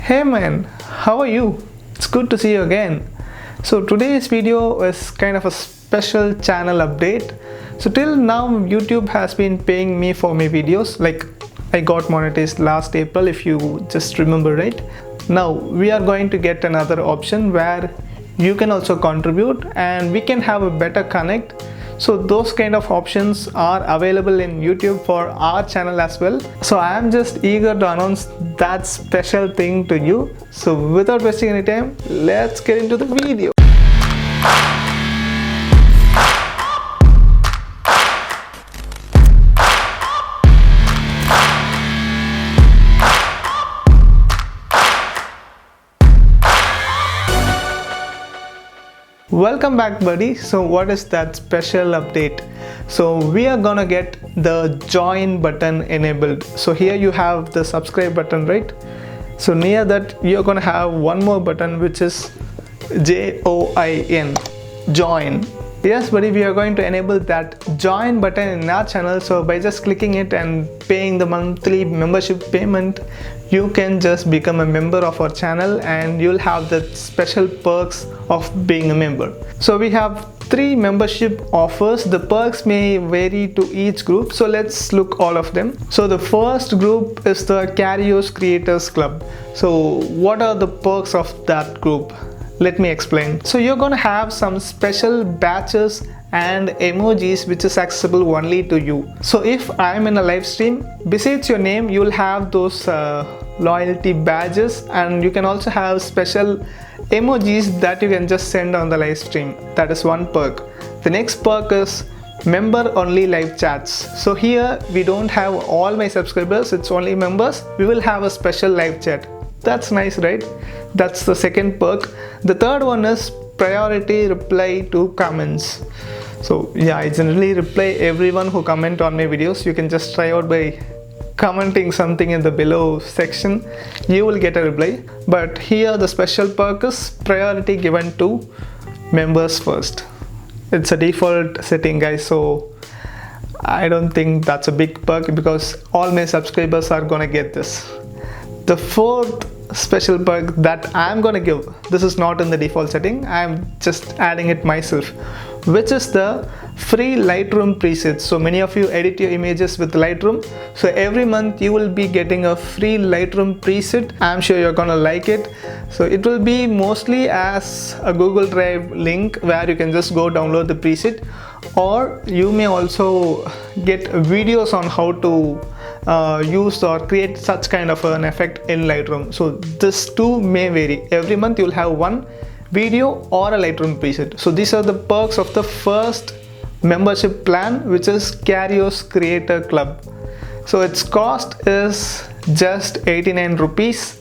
Hey man, how are you? It's good to see you again. So today's video is kind of a special channel update. So till now YouTube has been paying me for my videos, like I got monetized last April if you just remember, right? Now we are going to get another option where you can also contribute and we can have a better connect. So those kind of options are available in YouTube for our channel as well. So I am just eager to announce that special thing to you. So without wasting any time, let's get into the video. Welcome back, buddy. So what is that special update? So we are gonna get the join button enabled. So here you have the subscribe button, right? So near that you're gonna have one more button which is JOIN, join. Yes buddy, we are going to enable that join button in our channel. So by just clicking it and paying the monthly membership payment, you can just become a member of our channel and you'll have the special perks of being a member. So we have 3 membership offers. The perks may vary to each group, so let's look all of them. So the first group is the CANON Creators Club. So what are the perks of that group? Let me explain. So you're gonna have some special badges and emojis which is accessible only to you. So if I'm in a live stream, besides your name, you'll have those loyalty badges, and you can also have special emojis that you can just send on the live stream. That is one perk. The next perk is member only live chats. So here we don't have all my subscribers, it's only members. We will have a special live chat. That's nice, right? That's the second perk. The third one is priority reply to comments. So yeah, I generally reply everyone who comment on my videos. You can just try out by commenting something in the below section. You will get a reply. But here the special perk is priority given to members first. It's a default setting, guys, so I don't think that's a big perk because all my subscribers are gonna get this. The fourth special perk that I'm gonna give, this is not in the default setting, I'm just adding it myself, which is the free Lightroom presets. So many of you edit your images with Lightroom, so every month you will be getting a free Lightroom preset. I'm sure you're gonna like it. So it will be mostly as a Google Drive link where you can just go download the preset, or you may also get videos on how to use or create such kind of an effect in Lightroom. So this too may vary. Every month you'll have one video or a Lightroom preset. So these are the perks of the first membership plan, which is CANON Creator Club. So its cost is just 89 rupees.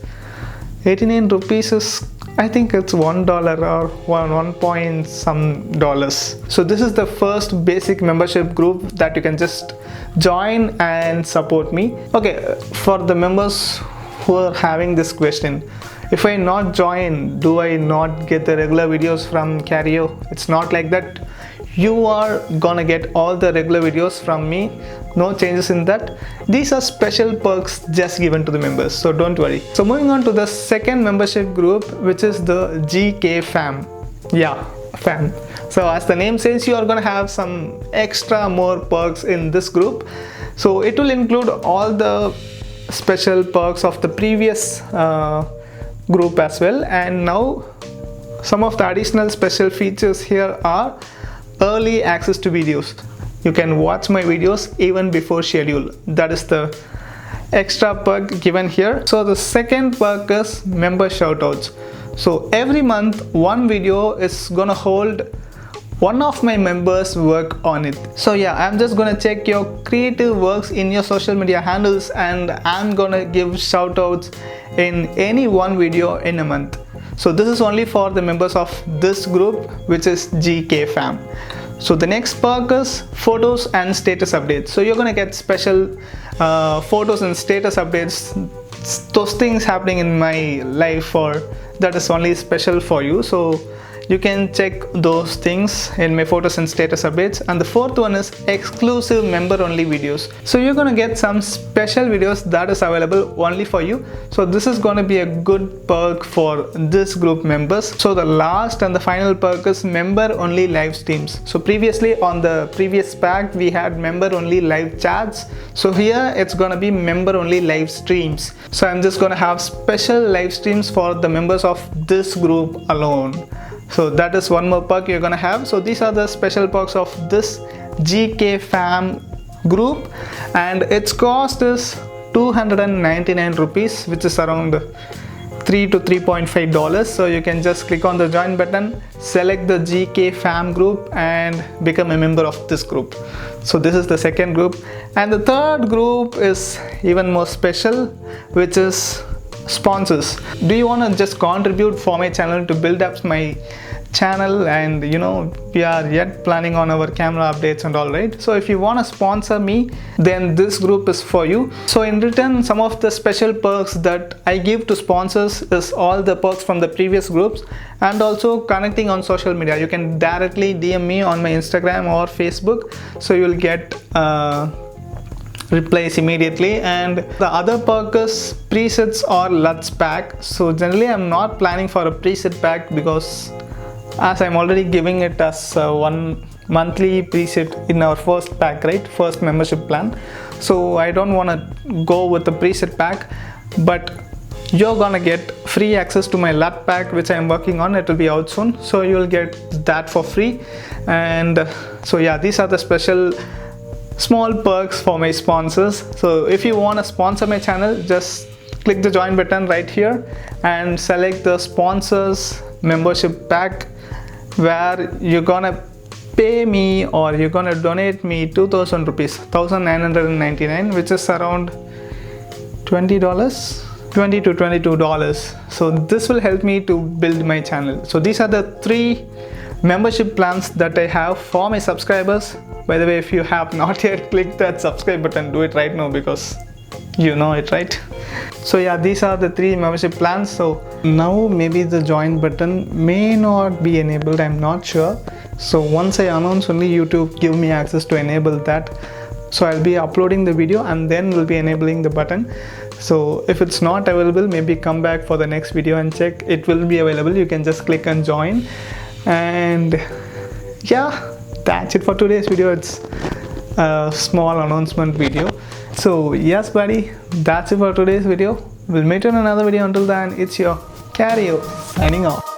89 rupees is, I think it's $1 or 1 point some dollars. So this is the first basic membership group that you can just join and support me. Okay, for the members who are having this question, if I not join, do I not get the regular videos from CANON? It's not like that. You are gonna get all the regular videos from me, no changes in that. These are special perks just given to the members, so don't worry. So moving on to the second membership group, which is the GK fam. Yeah, fam. So as the name says, you are gonna have some extra more perks in this group. So it will include all the special perks of the previous group as well, and now some of the additional special features here are early access to videos. You can watch my videos even before schedule. That is the extra perk given here. So the second perk is member shoutouts. So every month one video is gonna hold one of my members' work on it. So yeah, I'm just gonna check your creative works in your social media handles and I'm gonna give shoutouts in any one video in a month. So this is only for the members of this group, which is GK fam. So the next perk is photos and status updates. So you're gonna get special photos and status updates, those things happening in my life, or that is only special for you. So you can check those things in my photos and status updates. And the fourth one is exclusive member only videos. So you're gonna get some special videos that is available only for you. So this is gonna be a good perk for this group members. So the last and the final perk is member only live streams. So previously on the previous pack we had member only live chats. So here it's gonna be member only live streams. So I'm just gonna have special live streams for the members of this group alone. So that is one more perk you're gonna have. So these are the special perks of this GK fam group, and its cost is 299 rupees, which is around $3 to $3.5. So you can just click on the join button, select the GK fam group and become a member of this group. So this is the second group, and the third group is even more special, which is sponsors. Do you want to just contribute for my channel to build up my channel? And you know, we are yet planning on our camera updates and all, right? So if you want to sponsor me, then this group is for you. So in return, some of the special perks that I give to sponsors is all the perks from the previous groups, and also connecting on social media. You can directly DM me on my Instagram or Facebook, so you'll get replies immediately. And the other perk is presets or LUTs pack. So generally I'm not planning for a preset pack, because as I'm already giving it as one monthly preset in our first pack, right, first membership plan. So I don't want to go with the preset pack, but you're gonna get free access to my LUT pack, which I'm working on. It will be out soon, so you'll get that for free. And so yeah, these are the special small perks for my sponsors. So if you want to sponsor my channel, just click the join button right here and select the sponsors membership pack, where you're gonna pay me, or you're gonna donate me 2,000 rupees, 1,999, which is around $20 to $22. So this will help me to build my channel. So these are the three membership plans that I have for my subscribers. By the way, if you have not yet clicked that subscribe button, do it right now, because you know it, right? So yeah, these are the three membership plans. So now maybe the join button may not be enabled, I'm not sure. So once I announce, only YouTube give me access to enable that. So I'll be uploading the video and then we'll be enabling the button. So if it's not available, maybe come back for the next video and check. It will be available. You can just click and join. And yeah, that's it for today's video. It's a small announcement video. So yes buddy, that's it for today's video. We'll meet in another video. Until then, it's your Carrio signing off.